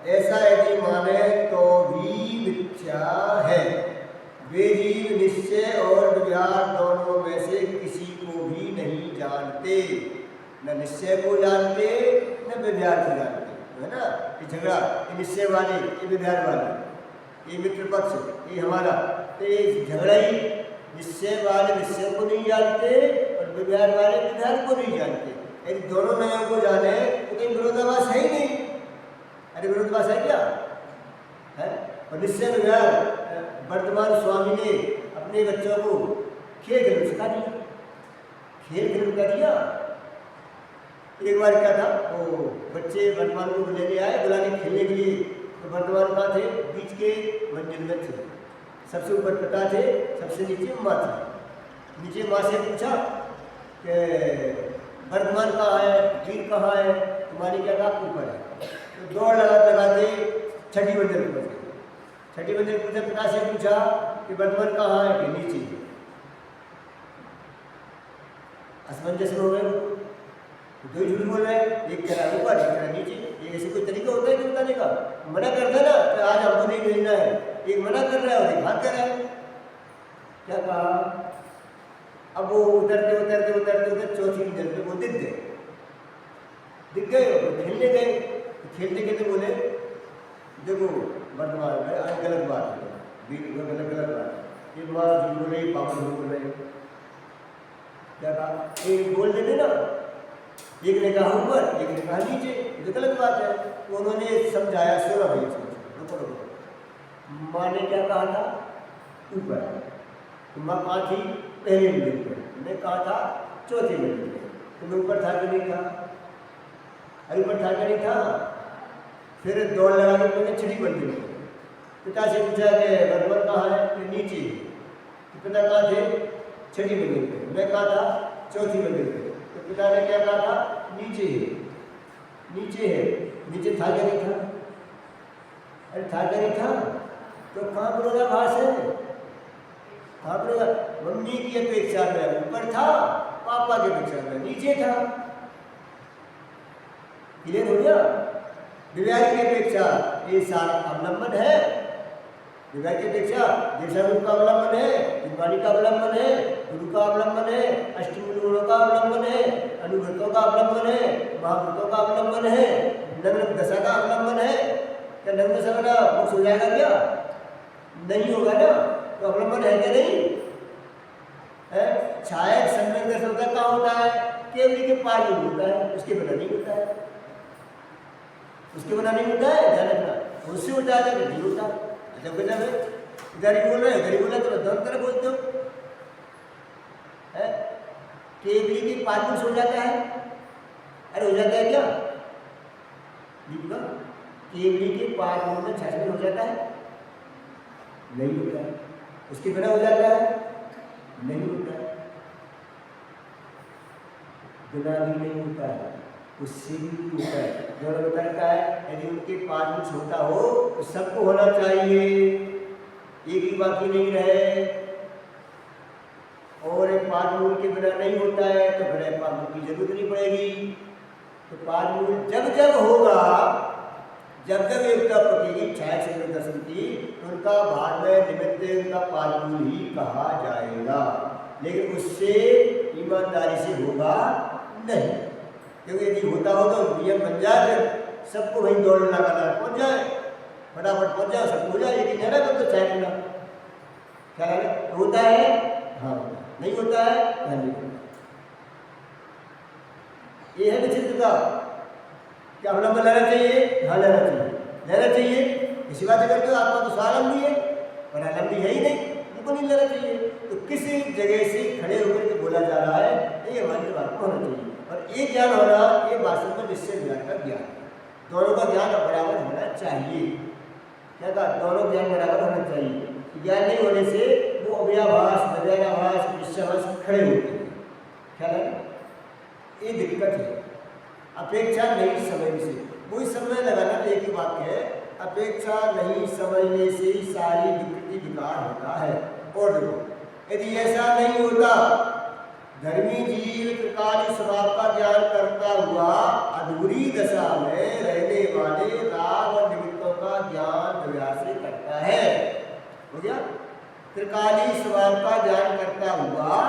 ऐसा यदि माने तो भी मिथ्या है। वे जीव निश्चय और व्यवहार दोनों में से किसी को भी नहीं जानते, न निश्चय को जानते न व्यवहार को जानते, है ना। ये झगड़ा, ये निश्चय वाले, ये व्यवहार वाले, ये मित्र पक्ष, ये हमारा, तो ये झगड़ा ही निश्चय वाले निश्चय को नहीं जानते और व्यवहार वाले व्यवहार को नहीं जानते। यदि दोनों नयों को जाने तो कहीं विरोधाभास है ही नहीं। अरे विरोधाभास है क्या है? और निश्चय व्यवहार, वर्तमान स्वामी ने अपने बच्चों को खेल खेल सिखा दिया, खेल खेल कर दिया। एक बार क्या था, वो बच्चे वर्तमान को लेने आए बुलाने खेलने के लिए, तो वर्तमान कहाँ थे, बीच के मंजिल में थे, सबसे ऊपर पिता थे, सबसे नीचे माँ थी। नीचे माँ से पूछा कि वर्तमान कहाँ है, वीर कहाँ है, तुम्हारी क्या कहा, ऊपर है। तो दौड़ लगाते छठी मंजिल पर पहुँच गए। छठी मंजिल पूछा, पिता से पूछा कि वर्तमान कहाँ है, कि नीचे। असमंजस हो गए, दो झूठ बोल रहे हैं, एक कह रहा है ऊपर, एक कह रहा नीचे। ये ऐसे कोई तरीका होता है कि बताने का? मना करता ना कि आज हमको नहीं भेजना है, एक मना कर रहा है और एक भाग कर रहा है। क्या कहा, अब वो उतरते उतरते उतरते उतरते चौथी मंजिल पे वो दिख गए और खेलने गए। खेलते खेलते बोले, देखो वर्तमान में गलत बात है, गलत बात है, ये माँ झूठ बोल रही, पापा झूठ बोल रहे। क्या कहा, एक बोल देते ना, एक ने कहा ऊपर, एक ने कहा नीचे, ये तो गलत बात है। तो उन्होंने समझाया, सुना भाई रुको रुको, माँ ने क्या कहा था, ऊपर, तो माँ कहाँ थी, पहले मंजिल पर, मैं कहा था चौथी मंजिल पर, तो मैं ऊपर था कि नहीं था, अरे ऊपर था कि नहीं था। फिर दौड़ लगा के मैंने छठी मंजिल पर, पिता से पूछा कि वर्तमान कहाँ है, तो नीचे। तो पिता कहाँ थे, छठी मंजिल पर, मैं कहा था चौथी मंजिल पर। तो पिता ने क्या कहा था, नीचे है, नीचे है, नीचे था क्या नहीं था, अरे था क्या नहीं था, तो कहाँ विरोधाभास है, कहाँ विरोधाभास। मम्मी की अपेक्षा में ऊपर था, पापा की अपेक्षा में नीचे था। क्लियर हो गया? व्यवहार की अपेक्षा ये सारा अवलंबन है। व्यवहार की अपेक्षा जैसा रूप का अवलंबन है, निर्वाणी का अवलंबन है, गुरु का अवलंबन है, अष्टमूल गुणों का अवलंबन है, अनुव्रतों का अवलंबन है, महाव्रतों का अवलंबन है, नग्न दशा का अवलंबन है। क्या नग्न दशा वाला मोक्ष हो जाएगा क्या? नहीं होगा ना। तो अवलंबन है क्या? नहीं है। शायद सम्यक दर्शन होता क्या होता है? केवली के पार में होता है, उसके बिना नहीं होता है। उसके बिना नहीं होता है, ध्यान रखना। उससे हो जाएगा तो नहीं होता। जब जब इधर ही बोल रहे हैं, इधर ही बोल रहे तो दोनों तरफ बोलते हो है। केवली के पार में हो जाता है। अरे हो जाता है क्या? दीपिका, केवली के पार में छाछमें हो जाता है? नहीं होता है। उसके बिना हो जाता है? नहीं होता है। बिना भी नहीं होता है, उससे भी होता है। जो बताता है यदि उनके पास में छोटा हो तो सबको होना चाहिए, एक ही बाकी नहीं रहे। और एक पादमूल के बिना नहीं होता है तो फिर पादमूल की जरूरत नहीं पड़ेगी। तो पादमूल जब जब होगा, जब जब एकता पकेगी छाया से दर्शन की, तो उनका भार में निमित्त उनका पादमूल ही कहा जाएगा। लेकिन उससे ईमानदारी से होगा नहीं, क्योंकि यदि होता हो तो नियम बन जाए, सबको वहीं दौड़ लगाना पहुंच जाए, फटाफट पहुंच जाए, सबको हो जाए। लेकिन है ना तो चाहे ना क्या होता है? हाँ, नहीं होता है? नहीं होता। ये है विचित्रता। क्या अवलंबन लेना चाहिए? हाँ लेना चाहिए, लेना चाहिए। इसी बात करते हो आत्मा तो स्वालंबी है, और आलंबी है ही नहीं, उनको नहीं लेना चाहिए। तो किसी जगह से खड़े होकर के बोला जा रहा है, ये हमारी बात होना चाहिए। और ये ज्ञान होना, ये वास्तव में निश्चय ज्ञान का ज्ञान, दोनों का ज्ञान बराबर होना चाहिए। क्या कहा? दोनों ज्ञान बराबर होना चाहिए। ज्ञान नहीं होने से वो अव्याभास, नव्याभास, निश्चयाभास खड़े होते हैं। क्या है? ये दिक्कत है। अपेक्षा नहीं समझने से, वही समय लगाना एक ही वाक्य है, अपेक्षा नहीं समझने से सारी विकृति विकार होता है। और देखो यदि ऐसा नहीं होता, धर्मी जीव त्रिकाली स्वभाव का ज्ञान करता हुआ अधूरी दशा में रहने वाले राग और निमित्तों का ज्ञान व्यवहार से करता है। हो गया? त्रिकाली स्वभाव का ज्ञान करता हुआ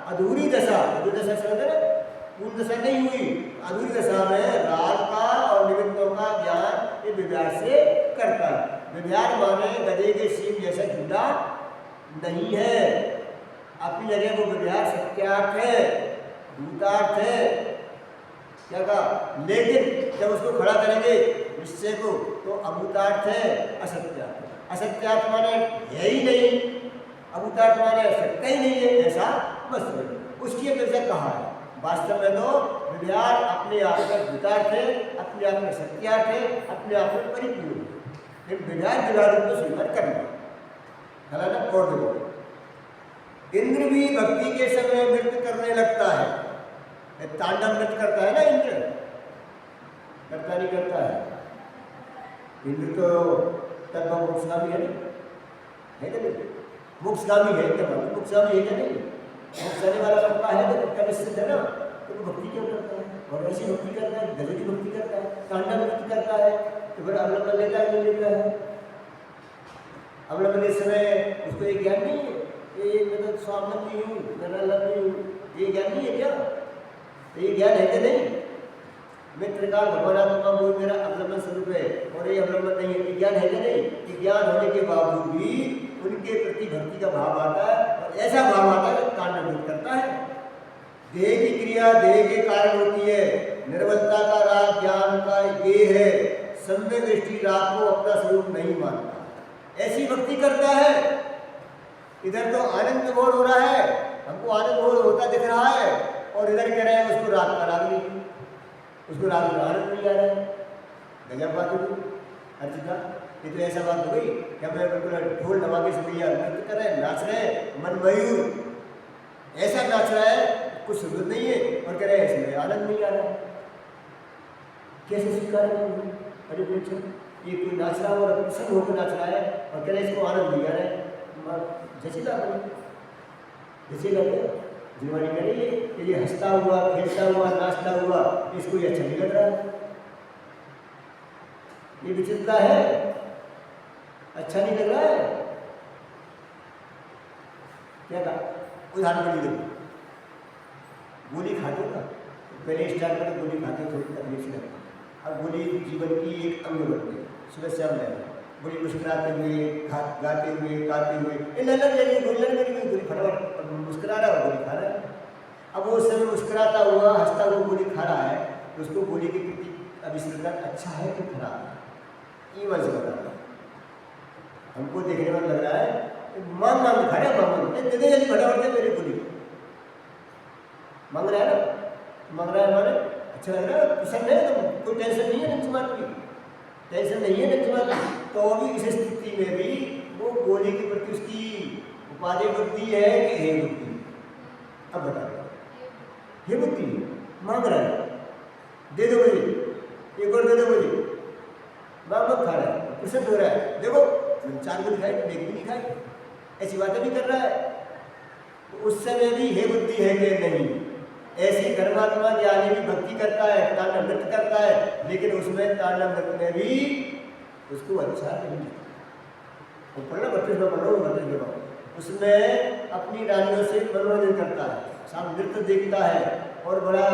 अधूरी दशा, अधूरी दशा समझ रहे? पूर्ण दशा नहीं हुई, अधूरी दशा में राग का और निमित्तों का ज्ञान ये व्यवहार से करता है। व्यवहार माने गधे के सींग जैसा झूठा नहीं है, अपनी जगह वो व्यवहार सत्यार्थ है, भूतार्थ है। क्या कहा? लेकिन जब उसको खड़ा करेंगे निश्चय को, तो अभूतार्थ है, असत्यार्थ। असत्यार्थ माने है ही नहीं, अभूतार्थ माने सत्य ही नहीं है, ऐसा बस उसकी अपेक्षा कहा है। वास्तव में तो व्यवहार अपने आप में भूतार्थ है, अपने आप में सत्यार्थ है, अपने आप में परिपूर्ण है। लेकिन व्यवहार व्यवहार को स्वीकार करना है ना। और देखो इंद्र भी भक्ति के समय नृत्य करने लगता है। तांडव नृत्य करता है ना इंद्र, करता नहीं करता है? इंद्र तो तब मोक्षगामी है क्या नहीं? मोक्षगामी है क्या? मोक्षगामी है क्या नहीं? मोक्ष जाने वाला पक्का है तो पक्का निश्चित है ना। तो भक्ति क्यों करता है? और ऐसी भक्ति करता है, गले की भक्ति करता है, तांडव नृत्य करता है, तो फिर अवलंबन लेता है नहीं लेता है? अवलंबन इस समय उसको एक ज्ञान नहीं है, ये मैं तो स्वावलंबी हूँ, निरालंबी हूँ, ये ज्ञान नहीं है क्या? तो ये ज्ञान है क्या नहीं? मैं त्रिकाल भगवान आत्मा वो मेरा अवलंबन स्वरूप है, और ये अवलंबन नहीं है, ये ज्ञान है क्या नहीं? ये ज्ञान होने के बावजूद भी उनके प्रति भक्ति का भाव आता है, और ऐसा भाव आता है जो तांडव नृत्य करता है। देह की क्रिया देह के कारण होती है, निर्बलता का राग ज्ञान का ये है, सम्यक दृष्टि राग को अपना स्वरूप नहीं मानता, ऐसी भक्ति करता है। इधर तो आनंद बोध हो रहा है, हमको आनंद बोध होता दिख रहा है, और इधर कह रहे हैं उसको राग का राग नहीं, उसको राग में आनंद नहीं आ रहा है। गजब बात होगी अर्चिता, ये तो ऐसा बात हो गई क्या? मैं बिल्कुल ढोल नवागे से भैया नृत्य कर रहे हैं, नाच रहे हैं, मन मयूर ऐसा नाच रहा है, कुछ जरूरत नहीं है, और कह रहे हैं इसमें आनंद नहीं आ रहा है। कैसे स्वीकार करेंगे? अरे बेचो, ये कोई नाच रहा है और प्रसन्न होकर नाच रहा है, और कह रहे इसको आनंद नहीं आ रहा है। जैसे लगे जिनवानी कह रही है कि ये हंसता हुआ, खेलता हुआ, नाचता हुआ, इसको ये अच्छा नहीं लग रहा है। ये विचित्रता है, अच्छा नहीं लग रहा है। क्या कहा, उदाहरण के लिए देखो, गोली खाते हो ना, पहले स्टार्ट में गोली खाते थोड़ी तकलीफ से लगती है, अब गोली जीवन की एक अंग बनती है। सुबह शाम में गोली मुस्कुराते हुए, गाते हुए, गाते हुए, गोली फटाफट मुस्कुरा रहा है, गोली खा रहा है। अब वो उस समय मुस्कुराता हुआ, हंसता हुआ गोली खा रहा है, तो उसको गोली के प्रति अभिसंधान अच्छा है कि खराब है, ये मन से बता रहा है। हमको देखने में लग रहा है मांग मांग खा रहा है, दे दे जल्दी फटाफट दे मेरी गोली, मांग रहा है ना, मांग रहा है माने अच्छा लग रहा है, पसंद है, तो कोई टेंशन नहीं है नंचमात की, टेंशन नहीं है नंचमात की, तो भी इस स्थिति में भी वो गोली के प्रति उसकी उपाधि बुद्धि है कि हे बुद्धि? अब बता दो, हे बुद्धि मांग रहा है, दे दो मुझे, एक और दे दो मुझे, मांग मांग खा रहा है, प्रसन्न हो रहा है, देखो चार को दिखाई, एक भी नहीं खाई, ऐसी बातें भी कर रहा है। तो उस समय भी हे बुद्धि है कि नहीं? ऐसी धर्मात्मा ज्ञानी भी भक्ति करता है, तांडव नृत्य करता है, लेकिन उसमें तांडव नृत्य में भी उसको अच्छा नहीं लगता। वो पढ़ना 32 में पढ़ो, 32 में पढ़ो, उसमें अपनी रानियों से मनोरंजन करता है, साम नृत्य देखता है और बड़ा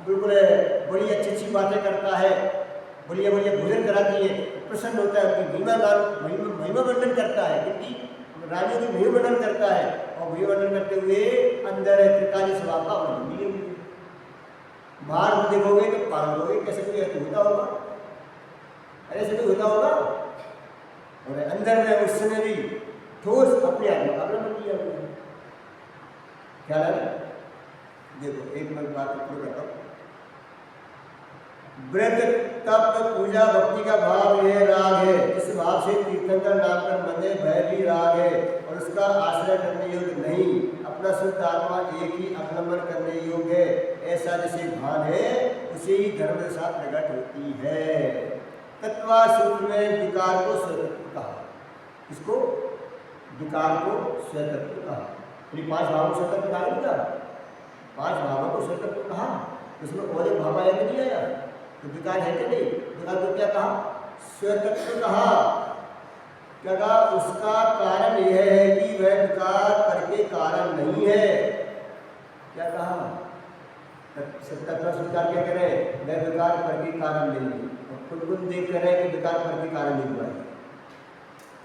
बिल्कुल बड़ी अच्छी अच्छी बातें करता है, बढ़िया बढ़िया भोजन कराती है, प्रसन्न होता है, अपनी महिमा वर्णन करता है, क्योंकि रानियों की महिमा वर्णन करता है, और महिमा वर्णन करते हुए अंदर त्रिकाली स्वभाव का वर्णन भी है। बाहर देखोगे तो पागल होगे, कैसे कोई ऐसा होता होगा, ऐसे कोई होता होगा, और अंदर में उस समय भी ठोस अपने आत्मा का वर्णन किया हुआ है। ख्याल है? देखो एक मैं बात पूरी करता हूँ। व्रत तप पूजा भक्ति का भाव यह राग है, इस भाव से तीर्थंकर नाम कर बंधे भय भी राग है, और उसका आश्रय करने योग्य नहीं, अपना शुद्ध आत्मा एक ही अवलंबन करने योग्य है, ऐसा जैसे भान है उसे ही धर्म के साथ प्रकट होती है। तत्वा सूत्र में विकार को स्वतंत्र कहा, इसको विकार को स्वतंत्र कहा, 5 भावों को स्वतंत्र कहा नहीं कहा, 5 भावों को स्वतंत्र कहा, उसमें और एक भाव आया नहीं आया, तो विकार है कि नहीं? विकार को क्या कहा? स्वतंत्र कहा। क्या कहा? उसका कारण यह है कि वह विकार करके कारण नहीं है। क्या कहा? तत्व स्वीकार क्या करे? वह विकार करके कारण नहीं है, और खुद देख कर रहे कि विकार करके कारण नहीं हुआ है।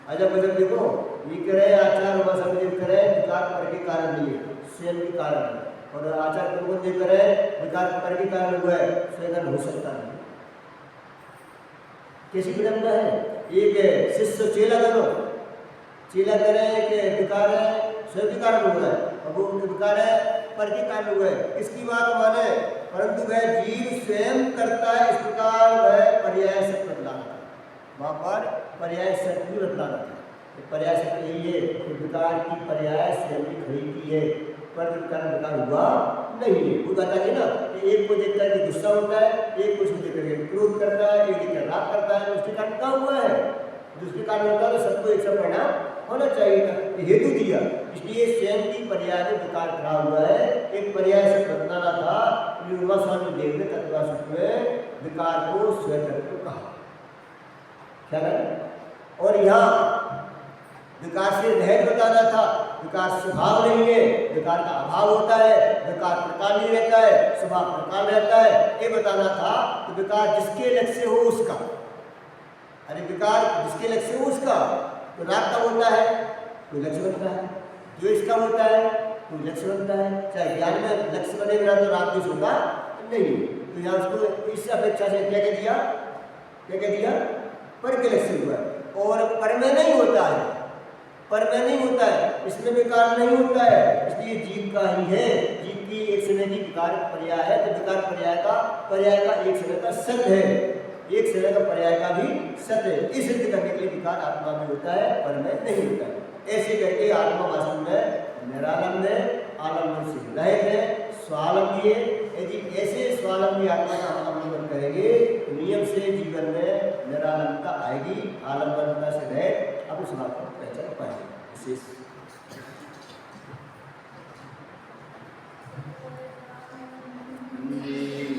अच्छा बजट देखो, ये कह रहे आचार सब देख कर रहे विकार करके कारण नहीं है, स्वयं के कारण है, और आचार को देख कर विकार करके कारण हुआ है, स्वयं हो सकता नहीं। कैसी विडंबना है? एक शिष्य चेला करो, चेला करे कि विकार है स्वयं के कारण हुआ है, और वो विकार है पर के कारण हुआ है, इसकी बात माने, परंतु वह जीव स्वयं करता है, इस प्रकार वह पर्याय से बदलाना था, वहाँ पर पर्याय शब्द भी बदलाना था। पर्याय शब्द यही है कि विकार की पर्याय स्वयं की खड़ी की है, पर कारण विकार हुआ नहीं है। वो कहता है ना कि एक को देख कर गुस्सा होता है, एक को देख कर क्रोध करता है, एक देख कर राग करता है, उसके कारण क्या हुआ है? जिसके कारण होता है तो सबको एक सब परिणाम होना चाहिए था, हेतु दिया, इसलिए स्वयं की पर्याय में विकार खड़ा हुआ है, एक पर्याय से बदलाना था। स्वामी देव ने तत्वासूत्र में विकार को स्वतंत्र कहा। क्या है? और यहाँ विकार से रहित बताना था, विकार स्वभाव नहीं है, विकार का अभाव होता है, विकार प्रकार नहीं रहता है, स्वभाव प्रकार रहता है, ये बताना था। तो विकार जिसके लक्ष्य हो उसका, अरे विकार जिसके लक्ष्य हो उसका, तो राग का होता है कोई लक्ष्य बनता है, जो इसका होता है कोई लक्ष्य बनता है, चाहे ज्ञान में लक्ष्य बनेगा तो राग कुछ होगा नहीं। तो यहाँ उसको इस अपेक्षा से क्या कह दिया, क्या कह दिया? पर के लक्ष्य हुआ, और पर में नहीं होता है, पर में नहीं होता है, इसमें विकार नहीं होता है, इसलिए जीव का ही है, जीव की एक समय की विकार पर्याय है, तो विकार पर्याय का एक समय का सत्य है, एक समय का पर्याय का भी सत्य है। इस सिद्ध करने के लिए विकार आत्मा में होता है, पर में नहीं होता है। ऐसे करके आत्मा वास्तव में निरालंब है, आलम्बन से रहित है, स्वावलंबी है। यदि ऐसे स्वावलंबी आत्मा का हम अवलंबन करेंगे तो नियम से जीवन में निरालंबता आएगी, आलम्बनता से रहित अब उस बात को पहचान पाएंगे। विशेष